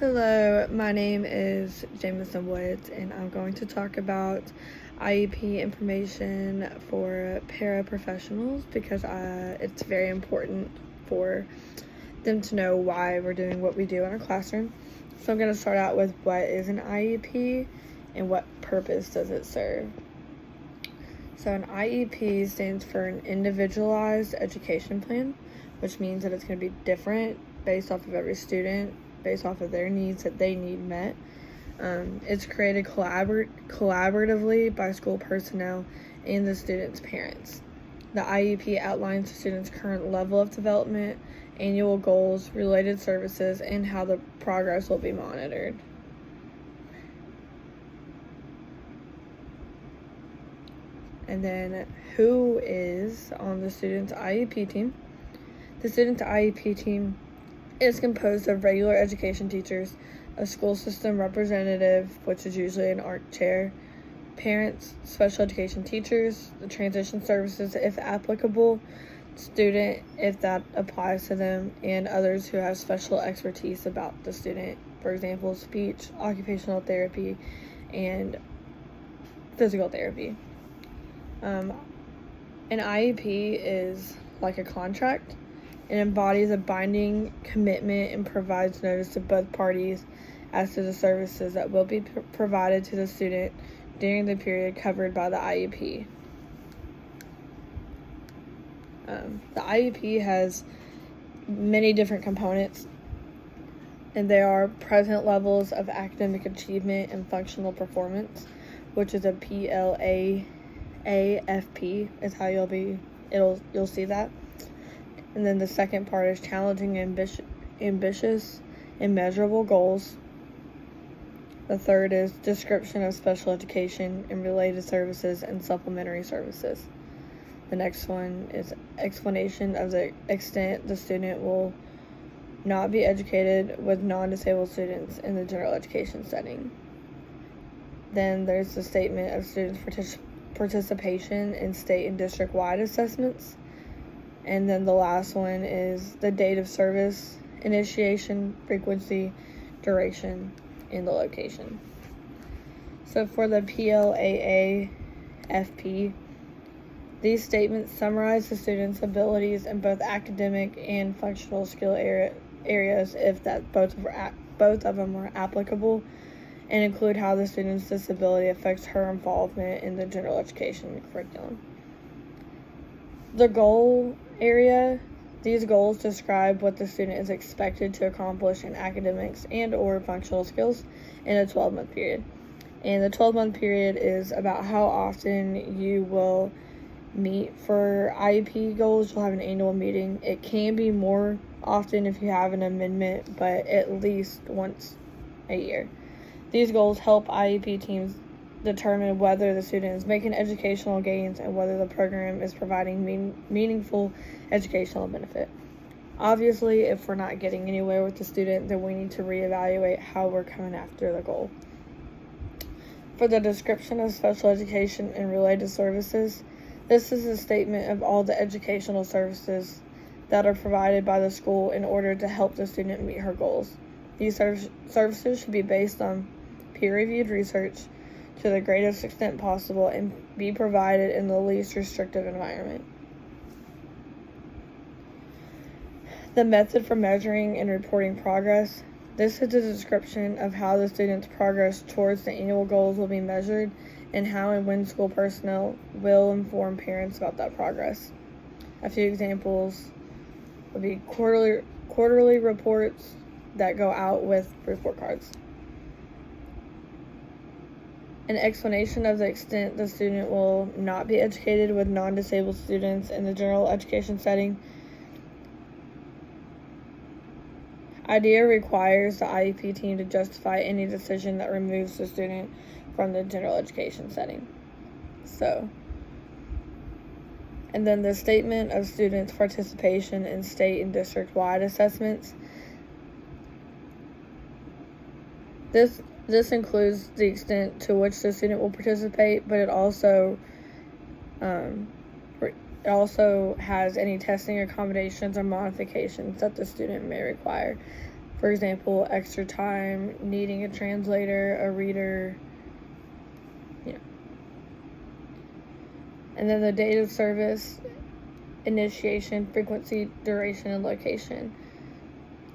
Hello, my name is Jameson Woods, and I'm going to talk about IEP information for paraprofessionals because it's very important for them to know why we're doing what we do in our classroom. So I'm going to start out with what is an IEP and what purpose does it serve. So an IEP stands for an individualized education plan, which means that it's going to be different based off of every student, based off of their needs that they need met. It's created collaboratively by school personnel and the students' parents. The IEP outlines the student's current level of development, annual goals, related services, and how the progress will be monitored. And then who is on the student's IEP team? The student's IEP team is composed of regular education teachers, a school system representative, which is usually an ARC chair, parents, special education teachers, the transition services if applicable, student if that applies to them, and others who have special expertise about the student, for example, speech, occupational therapy, and physical therapy. An IEP is like a contract. It embodies a binding commitment and provides notice to both parties as to the services that will be provided to the student during the period covered by the IEP. The IEP has many different components, and they are present levels of academic achievement and functional performance, which is a PLAAFP is how you'll see that. And then the second part is challenging, ambitious, and measurable goals. The third is description of special education and related services and supplementary services. The next one is explanation of the extent the student will not be educated with non-disabled students in the general education setting. Then there's the statement of students' participation in state and district-wide assessments. And then the last one is the date of service, initiation, frequency, duration, and the location. So for the PLAAFP, these statements summarize the student's abilities in both academic and functional skill areas if that both of them are applicable, and include how the student's disability affects her involvement in the general education curriculum. The goal area, these goals describe what the student is expected to accomplish in academics and or functional skills in a 12-month period. And the 12-month period is about how often you will meet for IEP goals. You'll have an annual meeting. It can be more often if you have an amendment, but at least once a year. These goals help IEP teams determine whether the student is making educational gains and whether the program is providing meaningful educational benefit. Obviously, if we're not getting anywhere with the student, then we need to reevaluate how we're coming after the goal. For the description of special education and related services, this is a statement of all the educational services that are provided by the school in order to help the student meet her goals. These services should be based on peer-reviewed research to the greatest extent possible and be provided in the least restrictive environment. The method for measuring and reporting progress. This is a description of how the student's progress towards the annual goals will be measured and how and when school personnel will inform parents about that progress. A few examples would be quarterly reports that go out with report cards. An explanation of the extent the student will not be educated with non-disabled students in the general education setting. IDEA requires the IEP team to justify any decision that removes the student from the general education setting. And then the statement of students' participation in state and district-wide assessments. This includes the extent to which the student will participate, but it also has any testing accommodations or modifications that the student may require. For example, extra time, needing a translator, a reader, And then the date of service, initiation, frequency, duration, and location.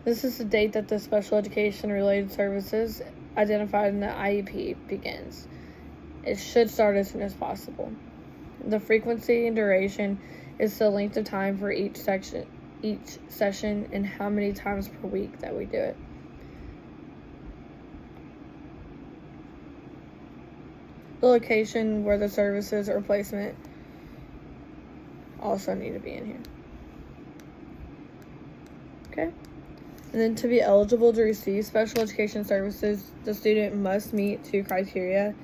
This is the date that the special education related services identified in the IEP begins. It should start as soon as possible. The frequency and duration is the length of time for each session, and how many times per week that we do it. The location where the services or placement also need to be in here. Okay? And then to be eligible to receive special education services, the student must meet 2 criteria.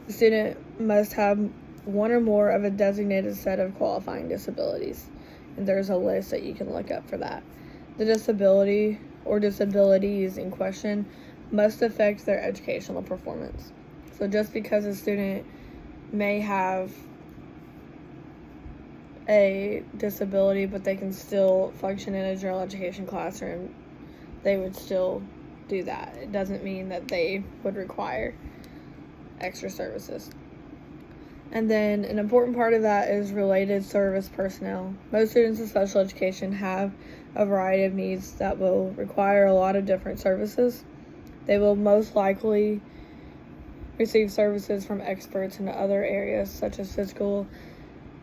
The student must have one or more of a designated set of qualifying disabilities. And there's a list that you can look up for that. The disability or disabilities in question must affect their educational performance. So just because a student may have a disability but they can still function in a general education classroom, they would still do that. It doesn't mean that they would require extra services. And then an important part of that is related service personnel. Most students in special education have a variety of needs that will require a lot of different services. They will most likely receive services from experts in other areas such as physical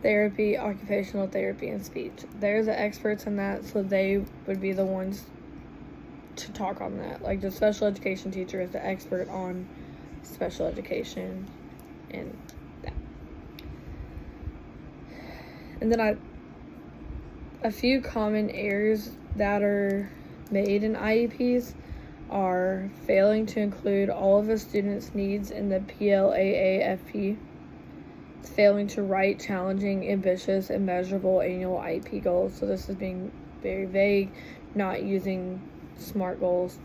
therapy, occupational therapy, and speech. They're the experts in that, so they would be the ones to talk on that. Like the special education teacher is the expert on special education and that. And then a few common errors that are made in IEPs are failing to include all of a student's needs in the PLAAFP, failing to write challenging, ambitious, and measurable annual IEP goals. So this is being very vague, not using SMART goals.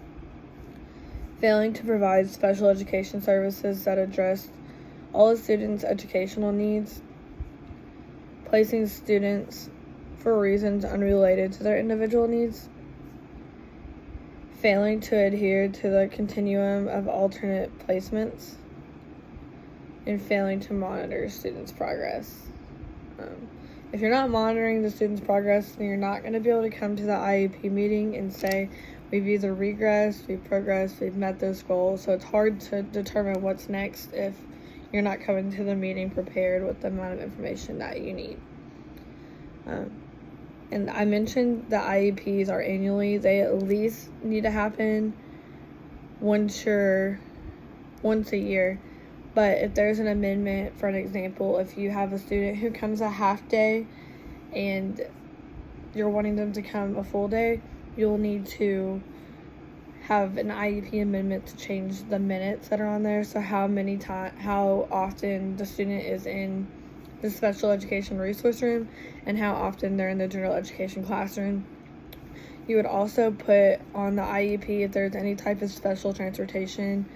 Failing to provide special education services that address all the students' educational needs. Placing students for reasons unrelated to their individual needs. Failing to adhere to the continuum of alternate placements. And failing to monitor students' progress. If you're not monitoring the students' progress, then you're not going to be able to come to the IEP meeting and say, we've either regressed, we've progressed, we've met those goals. So it's hard to determine what's next if you're not coming to the meeting prepared with the amount of information that you need. And I mentioned the IEPs are annually. They at least need to happen once a year. But if there's an amendment, for an example, if you have a student who comes a half day and you're wanting them to come a full day, you'll need to have an IEP amendment to change the minutes that are on there. So how often the student is in the special education resource room and how often they're in the general education classroom. You would also put on the IEP if there's any type of special transportation.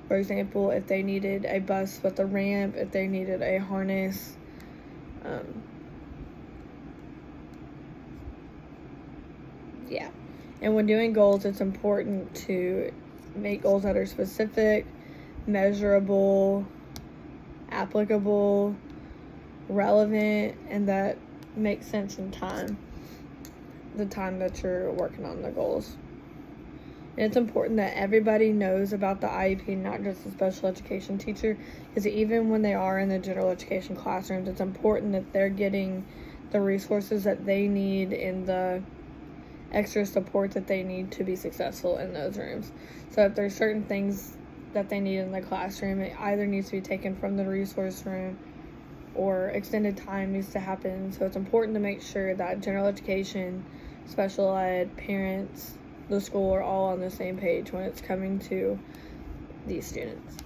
For example, if they needed a bus with a ramp, if they needed a harness. And when doing goals, it's important to make goals that are specific, measurable, applicable, relevant, and that make sense in time, the time that you're working on the goals. And it's important that everybody knows about the IEP, not just the special education teacher, because even when they are in the general education classrooms, it's important that they're getting the resources that they need and the extra support that they need to be successful in those rooms. So if there's certain things that they need in the classroom, it either needs to be taken from the resource room or extended time needs to happen. So it's important to make sure that general education, special ed, parents, the school are all on the same page when it's coming to these students.